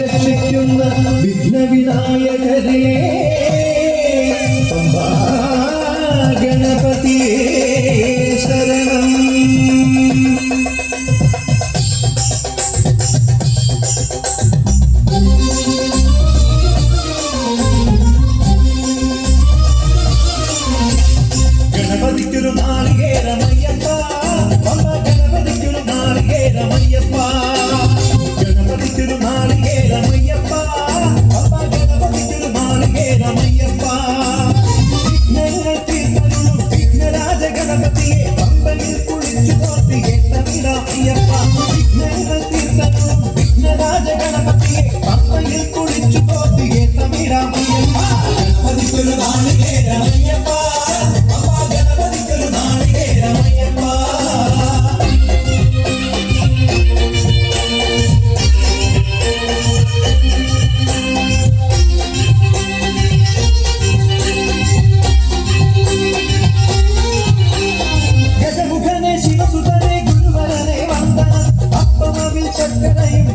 രക്ഷിക്കുന്ന വിഘ്നവിനായകരേ ഗണപതിയേ ശരണം. ഗണപതിക്കൊരു നാളികേരമയ്യപ്പ, ഗണപതിക്കൊരു നാളികേരമയ്യപ്പ, ഗണപതിക്കൊരു നാളികേരമയ്യപ്പ, ഗണപതിക്കൊരു നാളികേരമയ്യപ്പ. വിഘ്നങ്ങൾ തീർത്തരുളും വിഘ്നരാജ ഗണപതിയെ പമ്പയിൽ കുളിച്ചു തോർത്തിയേറ്റമിടാമയ്യപ്പ. വിഘ്നങ്ങൾ തീർത്തരുളും വിഘ്നരാജ ഗണപതിയെ പമ്പയിൽ കുളിച്ചു തോർത്തിയേറ്റമിടാമയ്യപ്പ. ഗണപതിക്കൊരു നാളികേരമയ്യപ്പ, ശക്തനായി